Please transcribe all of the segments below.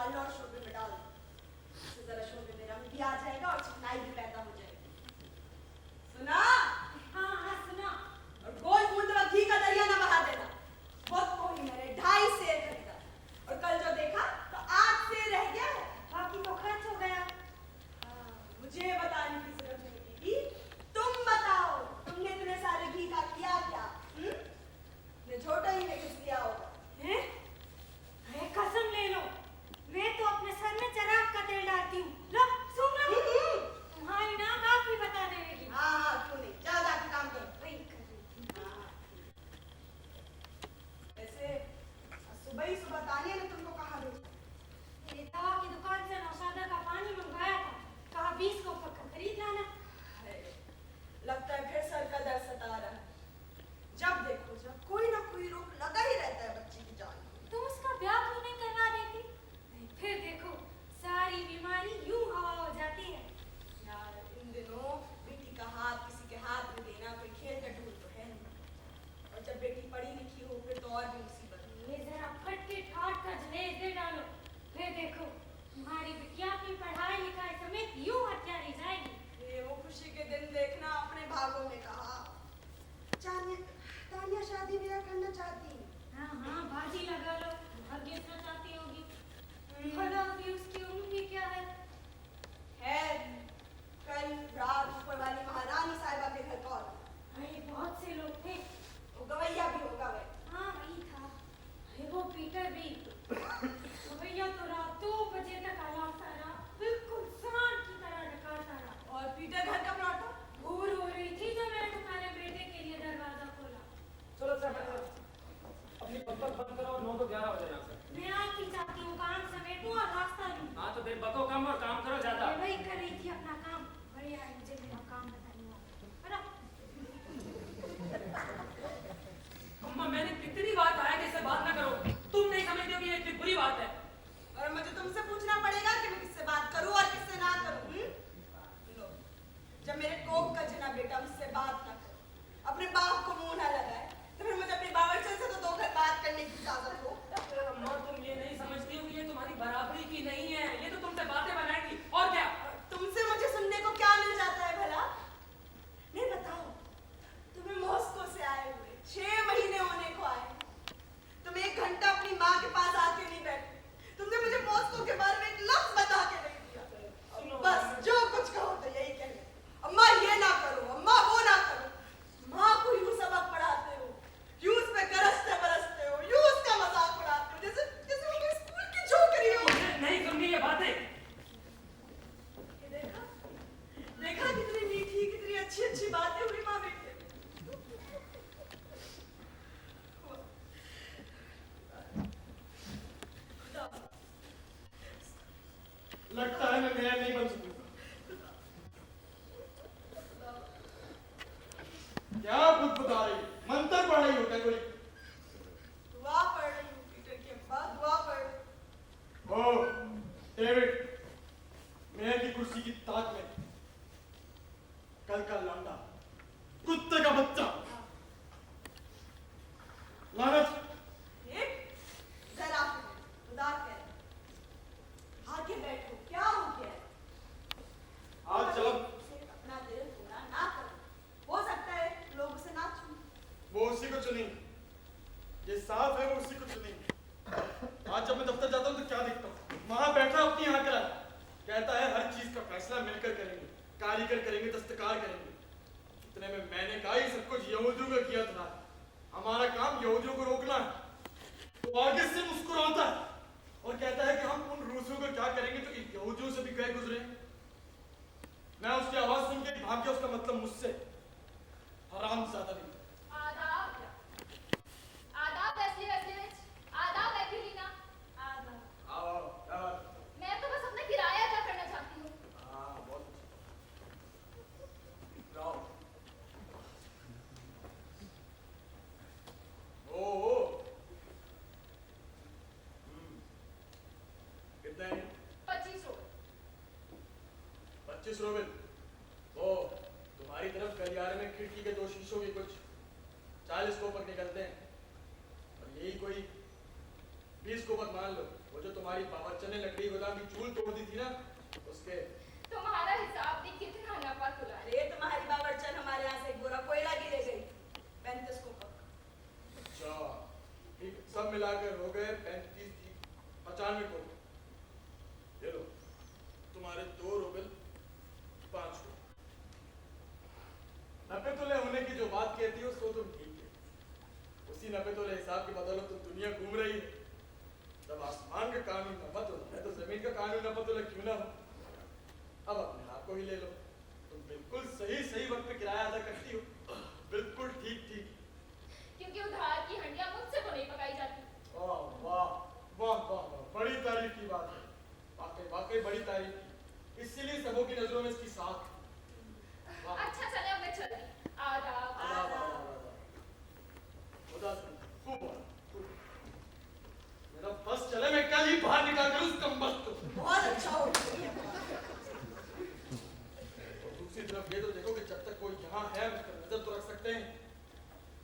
डालना और शोरबे में डाल दो। इससे जरा शोरबे में रंग भी आ जाएगा और चिकनाई भी पैदा हो जाएगी। सुना? हाँ हाँ सुना। और गोल बूंद घी का दरिया ना बहा देना। बहुत कोई मेरे 2.5 सेर खरीदा और कल जो देखा तो 8 सेर रह गया है। बाकी तो खर्च हो गया। मुझे बताने की जरूरत नहीं दीदी, तुम बताओ तुमने इतने सारे घी का किया क्या? ने झोटा ही में घिस दिया होगा। हैं? अरे कसम ले लो, मैं तो अपने सर में चराग का तेल डालती हूँ। लो सुन लो, तुम्हारी ना काफी बता देगी। हाँ क्यों नहीं, जाओ जाके काम करो। वही कर रही थी। ऐसे सुबह ही सुबह तानिया ने तुमको कहाँ भेजा? मेरे तावा की दुकान से नौशादा का पानी मंगवाया था, कहा 20 को पक्का खरीद लाना। लगता है फिर सर का दर्द सता रहा है। जब देखो जब कोई ना कोई रोग लगा ही रहता है बच्ची की जान। तुम उसका ब्याह क्यों नहीं करवा देती? फिर देखो सारी बीमारी यूं हवा हो जाती है। यार इन दिनों बेटी का हाथ किसी के हाथ में देना कोई खेल का ढूंढ तो है नहीं। और जब बेटी पढ़ी लिखी हो फिर तो और भी मुसीबत। ये जरा फटके ठाट का जलेस दे डालो, फिर देखो तुम्हारी बिटिया की पढ़ाई लिखाई समेत यूं हत्यारी जाएगी। वो खुशी के दिन देखना अपने भागों में कहा। तानिया शादी ब्याह करना चाहती है। हाँ हाँ बाजी लगा लो, भाग्य इतना चाहती होगी। भला अभी उसकी उम्र भी क्या है? कल रात ऊपर वाली महारानी साहिबा के घर कॉल। अरे बहुत से लोग थे। वो गवैया भी होगा वह। हाँ वही था। अरे वो पीटर भी। गवैया तो रात 2 बजे तक आलाता रहा, बिल्कुल सांड की तरह डकारता रहा। और पीटर घर का प्लॉट घूर हो रही थी जब मैंने तुम्हारे बेटे के लिए दरवाजा खोला। चलो सर अपनी पत्तल बंद करो और 9 तो 11 हो जाए यहाँ से। मैं आज ही चाहती हूँ काम समेटूं और रास्ता लूं। हाँ तो देर बको कम और काम करो ज्यादा। मैं वही कर रही थी अपना काम। बढ़िया है, मुझे मेरा काम बताने वाला। अम्मा मैंने कितनी बार कहा है कि इससे बात ना करो, तुम नहीं समझते हो कि ये इतनी बुरी बात है। और मुझे तुमसे पूछना पड़ेगा कि मैं किससे बात करूं और किससे ना करूं? लो, जब मेरे कोक का जना बेटा मुझसे बात ना करे, अपने बाप को मुंह ना लगाए, तो फिर मुझे अपने बावर्चन से तो 2 घर बात करने की इजाजत हो। अम्मा तुम ये नहीं समझती हो कि ये तुम्हारी बराबरी की नहीं है, ये तो तुमसे बातें बनाएगी और क्या। तुमसे मुझे सुनने को क्या मिल जाता है भला? नहीं बताओ, तुम्हें मॉस्को से आए हुए 6 महीने होने को आए, तुम 1 घंटा अपनी माँ के पास आके नहीं बैठे, तुमने मुझे मॉस्को के बारे में एक लफ्ज बता के नहीं दिया। बस जो कुछ कहो तो यही कहने, अम्मा ये ना करो, अम्मा वो ना करो। माँ को यूं सबक पढ़ाते हो, यूं उस पे गरजते बरसते हो, यूं उसका मजाक उड़ाते हो जैसे जैसे वो कोई स्कूल की छोकरी हो। नहीं सुननी ये बातें। देखा कितनी मीठी कितनी अच्छी अच्छी बातें हुई माँ बेटे। लगता है मैं मेयर नहीं बन सकूंगा। क्या खुद बता रही, मंत्र पढ़ रही हो क्या कोई? दुआ पढ़ रही हूँ पीटर की अम्मा, दुआ पढ़। ओ डेविड, मेयर की कुर्सी की ताक में कल का लौंडा, कुत्ते का बच्चा, लानत। जरा खुदा कह आगे बैठो, क्या हो गया? आज जब अपना दिल थोड़ा ना करो, हो सकता है लोग उसे ना चुने। वो उसी को चुनेंगे, ये साफ है वो उसी को चुनेंगे। आज जब मैं दफ्तर जाता हूँ तो क्या देखता हूँ, वहां बैठा अपनी आंकड़ा कहता है हर चीज का फैसला मिलकर करेंगे, कारीगर करेंगे, दस्तकार करेंगे। इतने में मैंने कहा ये सब कुछ यहूदियों का किया था, हमारा काम यहूदियों को रोकना है। तो आगे से मुस्कुराता है और कहता है कि हम उन रूसियों को क्या करेंगे जो यहूदियों से भी गए गुजरे। मैं उसकी आवाज सुन के भाग गया, उसका मतलब मुझसे हरामजादा नहीं। आदाब आदाब वेस्ली वेस्लीविच, आदाब एक्विलिना। आदाब। आओ क्या बात? मैं तो बस अपना किराया अदा करना चाहती हूँ। हाँ बहुत अच्छा। आओ। ओ कितने? 25 रुपए। 25 रुपए। वो तुम्हारी तरफ गलियारे में खिड़की के 2 शीशों के कुछ 40 कोपक निकलते हैं और यही कोई 20 कोपक मान लो, वो जो तुम्हारी बावर्चन ने लकड़ी गोदाम की चूल तोड़ दी थी ना, उसके। तुम्हारा हिसाब भी कितना नफा खुला है। अरे तुम्हारी बावर्चन हमारे यहाँ से एक बोरा कोयला भी ले गई 35 को कब। अच्छा ठीक है, सब मिलाकर हो गए 35 थी 95 को। ये लो तुम्हारे 2 रूबल 5 को। 90 तोले होने की जो बात कहती हो उसको तुम ठीक है। उसी 90 तोले हिसाब की बदौलत तुम दुनिया घूम रही है। जब आसमान का कानून 90 तोला है तो जमीन का कानून 90 तोला क्यों ना हो। अब अपने आप को ही ले लो, तुम बिल्कुल सही वक्त पे किराया अदा करती हो, बिल्कुल ठीक। क्योंकि उधार की हंडिया मुझसे तो नहीं पकाई जाती। वाह वाह वाह वाह वाह, बड़ी तारीफ की बात है, वाकई बड़ी तारीफ की, इसीलिए सबों की नजरों में इसकी साख है। वाह। अच्छा चले अब मैं चलती। आदाब। खूब मेरा बस चले, मैं कल ही बाहर निकाल कर उस कमबख्त को। बहुत अच्छा हो और दूसरी तरफ ये तो देखो कि जब तक कोई यहाँ है उस पर नजर तो रख सकते हैं,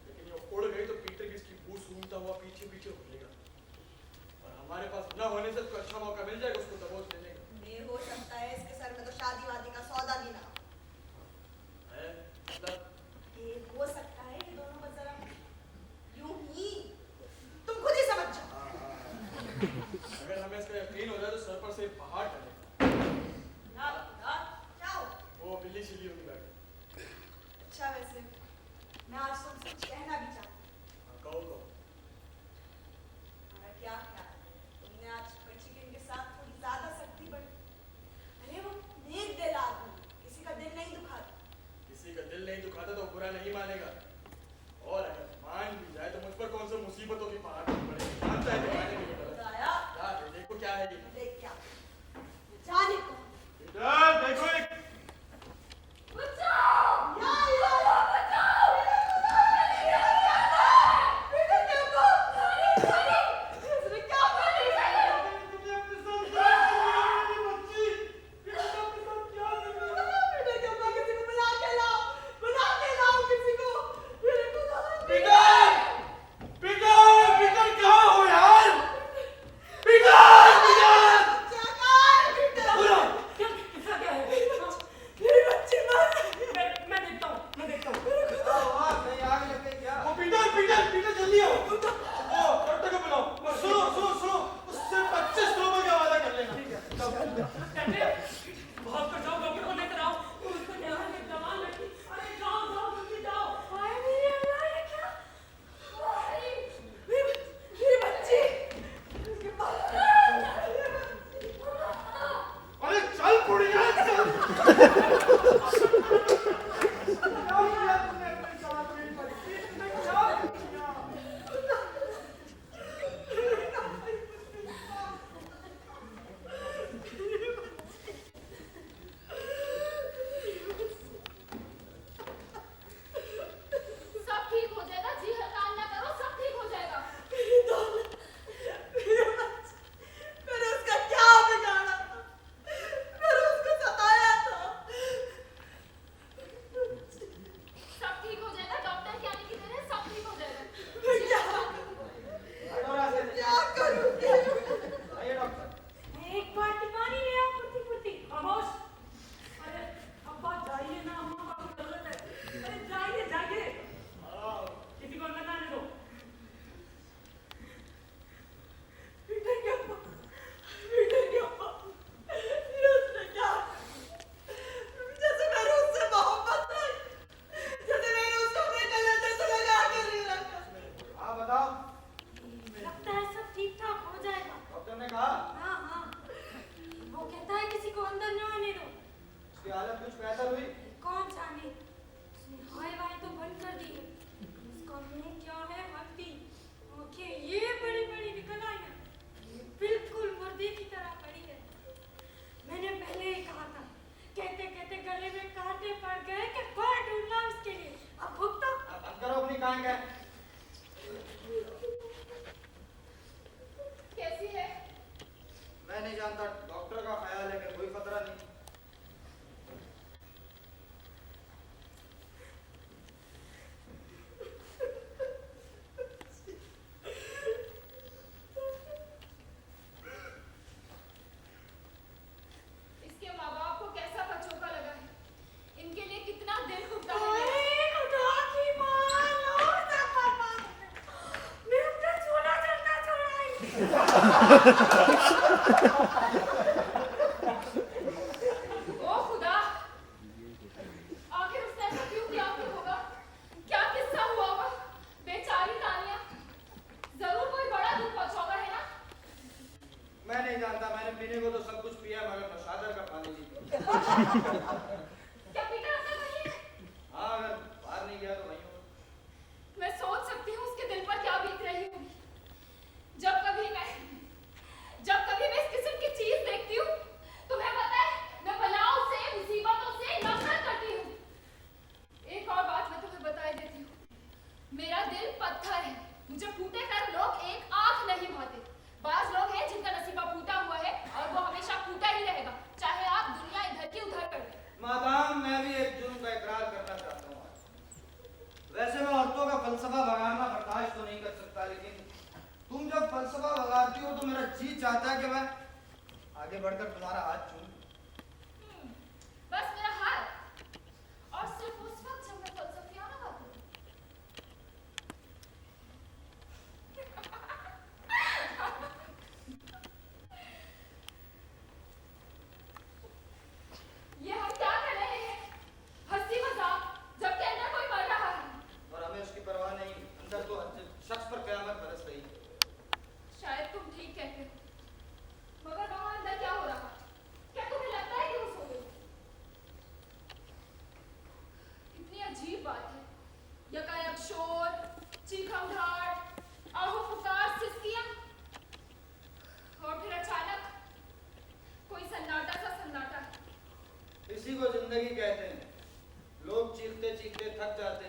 लेकिन ये उड़ गई तो पीटर की इसकी बू सूंघता हुआ पीछे उड़ेगा, और हमारे पास न होने से कोई अच्छा मौका मिल जाएगा उसको दबोच लेने का। ये हो सकता है इसके सर में तो शादी वादी का सौदा भी ना है मतलब ये हो सकता है ये दोनों बस जरा यूं ही तुम खुद ही समझ जाओ। अगर हमें इसका यकीन हो जाए तो सर पर से पहाड़ टलेगा। क्या हो? वो बिल्ली छिली होगी बैठ। अच्छा वैसे मैं आज तुमसे कुछ कहना भी चाहती हूँ। कहो हमारा क्या ख्याल है? तुमने आज चिकन के साथ थोड़ी ज्यादा सख्ती बरती। अरे वो नेक दिल आदमी किसी का दिल नहीं दुखाता। किसी का दिल नहीं दुखाता तो बुरा नहीं मानेगा, और अगर मान भी जाए तो मुझ पर कौन सा मुसीबतों की पहाड़ पड़ेगी। मानता है तो माने भी नहीं। बताया क्या है, देखो क्या है ये। देख क्या जाने को इधर देखो एक बचाओ! या बचाओ! पीटर! ओ खुदा, आखिर उसने ऐसा क्यों किया क्यों होगा? क्या किस्सा हुआ होगा? बेचारी तानिया, जरूर कोई बड़ा दुख पहुंचा होगा, है ना? मैं नहीं जानता, मैंने पीने को तो सब कुछ पिया मगर नशादर का पानी नहीं पिया। क्या पीटर अंदर नहीं है? हाँ, अगर बाहर नहीं गया तो वहीं होगा। मैं सोच सकती हूँ उसके दिल पर क्या बीत रही होगी। जब कभी मैं इस किस्म की चीज देखती हूँ, तुम्हें पता है, मैं बलाओं से, मुसीबतों से नफरत करती हूँ। एक और बात मैं तुम्हें बता देती हूँ। मेरा दिल पत्थर है। मुझे फूटे कर लोग एक आंख नहीं भाते। बाज लोग हैं जिनका नसीबा फूटा हुआ है और वो हमेशा फूटा ही रहेगा, चाहे आप दुनिया इधर की उधर कर दें। मादाम, मैं भी एक जुर्म का इकरार करना चाहता हूँ आज। वैसे मैं औरतों का फलसफा बगाड़ना बर्दाश्त तो नहीं कर सकता, लेकिन तुम जब फलसफा बगाड़ती हो तो मेरा जी चाहता है कि मैं आगे बढ़कर तुम्हारा हाथ चूमूं। बस मेरा हाथ, और सिर्फ उस वक्त जब मैं फलसफियाना बात करूं। ये हम क्या कर रहे हैं? हंसी मजाक, जबकि अंदर कोई मर रहा है। और हमें उसकी परवाह नहीं, अंदर तो हर शख्स पर कयामत बरस रही है। शायद तुम ठीक कहते हो, मगर वहां अंदर क्या हो रहा? क्या तुम्हें लगता है कि वो सो गई? कितनी अजीब बात है। यकायक शोर, चीखम-ढाड़, आहो-पुकार, सिसकियां, और फिर अचानक कोई सन्नाटा सा सन्नाटा। इसी को जिंदगी कहते हैं। लोग चीखते चीखते थक जाते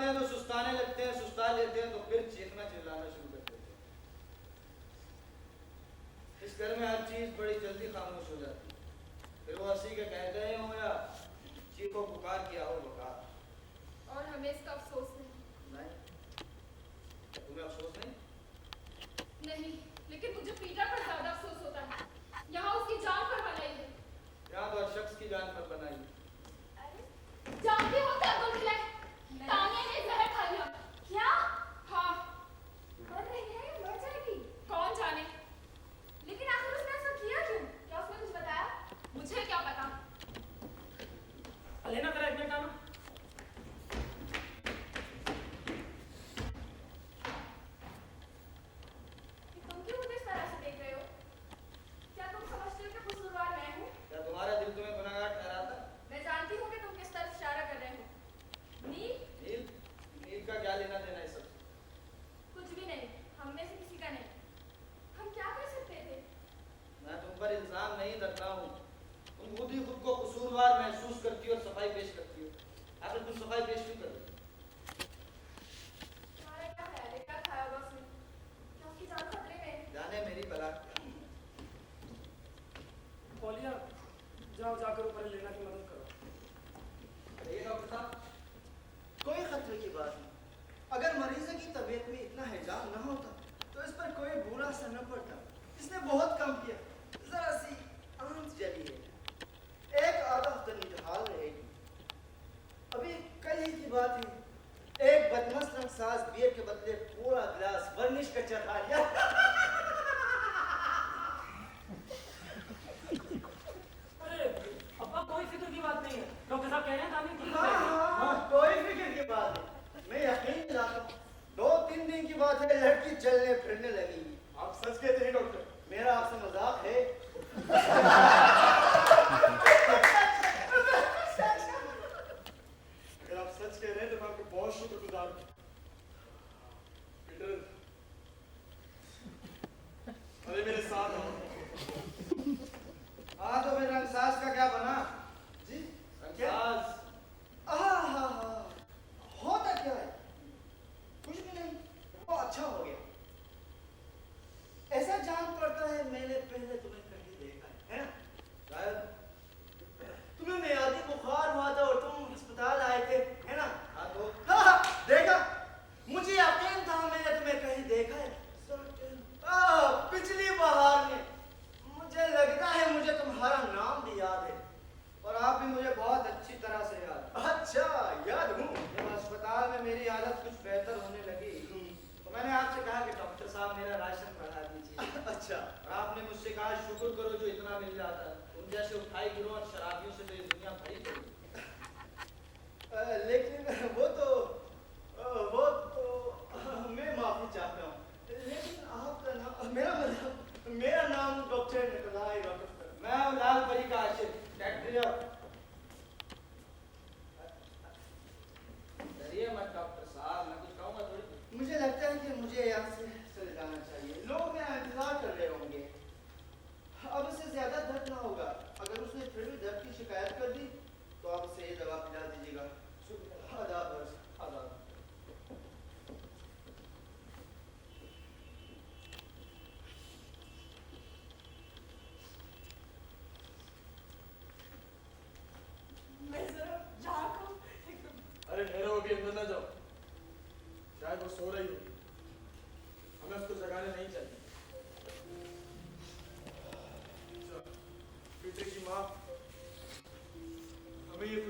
हैं तो सुस्ताने लगते हैं, सुस्ता लेते हैं तो फिर चीखना चिल्लाना शुरू कर देते हैं। इस घर में हर चीज बड़ी जल्दी खामोश हो जाती है। फिर वो हंसी के कहते हैं हो या चीखो पुकार किया हो बकार। और हमें इसका अफसोस नहीं। नहीं, तुम्हें अफसोस नहीं? नहीं, लेकिन मुझे पीटर पर ज्यादा अफसोस होता है। यहाँ उसकी जान पर बनाई है। यहाँ तो हर शख्स की जान पर बनाई। जानती हो क्या तुम खिलाए? तानिया ने जहर खा लिया। क्या? हाँ। मर रही है या मर जाएगी? कौन जाने। लेकिन आखिर उसने ऐसा किया क्यों? क्या उसने कुछ बताया? मुझे क्या पता। अलेना तेरा एक मिनट आना। तुम क्यों मुझे इस तरह से देख रहे हो? क्या तुम समझते हो कि कसूरवार मैं हूँ? क्या तुम्हारा दिल तुम्हें गुनहगार ठहराता है? मैं जानती हूँ कि तुम किस तरफ इशारा कर रहे हो। नील? नील? नील का क्या लेना देना है सबसे? कुछ भी नहीं, हम में से किसी का नहीं। हम क्या कर सकते थे? मैं तुम पर इल्जाम नहीं रख रहा हूँ। तुम खुद ही खुद को कसूरवार महसूस करती हो और सफाई पेश करती हो। आखिर तुम सफाई पेश क्यों कर रही हो? तुम्हारा क्या ख्याल है? क्या खाया होगा उसने? क्या उसकी जान खतरे में है? जाने मेरी बला। पौलिया, जाओ जाकर ऊपर लेना की मदद करो। ये डॉक्टर साहब, कोई खतरे की बात नहीं। अगर मरीज की तबीयत में इतना हिजाब न होता तो इस पर कोई बुरा असर न पड़ता। इसने बहुत कम किया, जरा सी आंच जली है, एक आधा हफ्ता निढाल रहेगी। अभी कल ही की बात है, एक बदमस्त रंगसाज बियर के बदले पूरा गिलास वर्निश का चढ़ा लिया। अरे अब्बा, कोई फिक्र की बात नहीं है। डॉक्टर साहब कह रहे हैं तानिया ठीक हो हाँ जाएगी। हाँ हाँ, कोई फिक्र की बात नहीं। मैं यकीन दिलाता हूँ, 2-3 दिन की बात है, लड़की चलने फिरने लगेगी। आप सच कहते हैं डॉक्टर? मेरा आपसे मजाक है। अगर आप सच कह रहे हैं तो मैं आपको बहुत शुक्रगुजार हूँ। पीटर, अरे मेरे साथ आओ। हाँ तो फिर रंगसाज का क्या बना जी? रंगसाज? होता क्या है? कुछ भी नहीं, वो अच्छा हो गया। ऐसा जान पड़ता है मैंने पहले तुम्हें कहीं देखा है ना? शायद। तुम्हें मियादी बुखार हुआ था और तुम अस्पताल आए थे, है ना? हाँ तो हाँ, देखा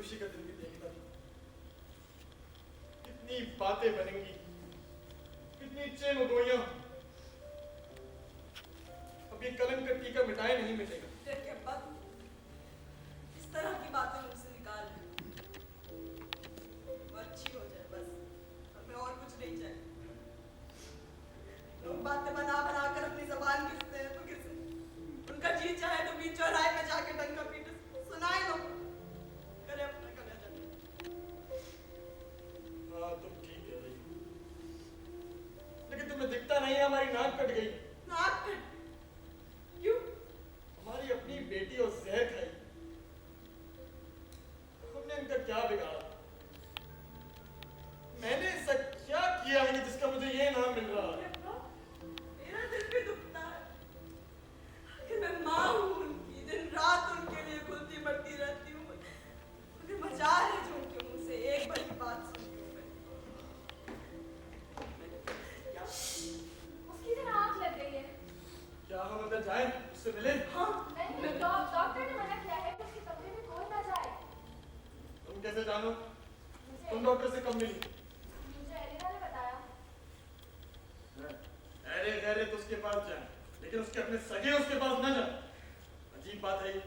खुशी का दिन भी देखता था। कितनी बातें बनेंगी, कितनी चेमगोइयां। अब ये कलंक का टीका मिटाए नहीं मिटेगा। देखिए अब्बा, इस तरह की बातें मुझसे निकाल लें। वो अच्छी हो जाए बस, हमें और कुछ नहीं चाहिए। लोग बातें बना बना कर अपनी जबान घिसते हैं तो घिसे। उनका जी चाहे तो बीच चौराहे पे जाके डंका पीटे, सुनाए लो, करे अपना कलेजा। हाँ तुम ठीक कह रही हो, लेकिन तुम्हें दिखता नहीं है हमारी नाक कट गई। नाक कट क्यों? हमारी अपनी बेटी और जहर खाई। हमने उनका क्या बिगाड़ा? मैंने ऐसा क्या किया है कि जिसका मुझे ये नाम मिल रहा है? मेरा दिल भी दुखता है। आखिर मैं माँ हूँ उनकी, दिन रात उनके लिए घुलती बढ़ती रहती हूँ। मुझे मजाल है जो उनके मुंह से एक भली बात सुनी हूँ मैं। क्या? उसकी जरा आंख लग गई है। क्या हम अंदर जाएं, उससे मिले? हाँ, नहीं, डॉक्टर ने मना किया है कि उसके कमरे में कोई ना जाए। तुम कैसे जानो? मुझे तुम डॉक्टर से कब मिली? एलिना ने बताया। अरे गहरे तो उसके पास जाए, लेकिन उसके अपने सगे उसके पास न जाए। अजीब बात है ये।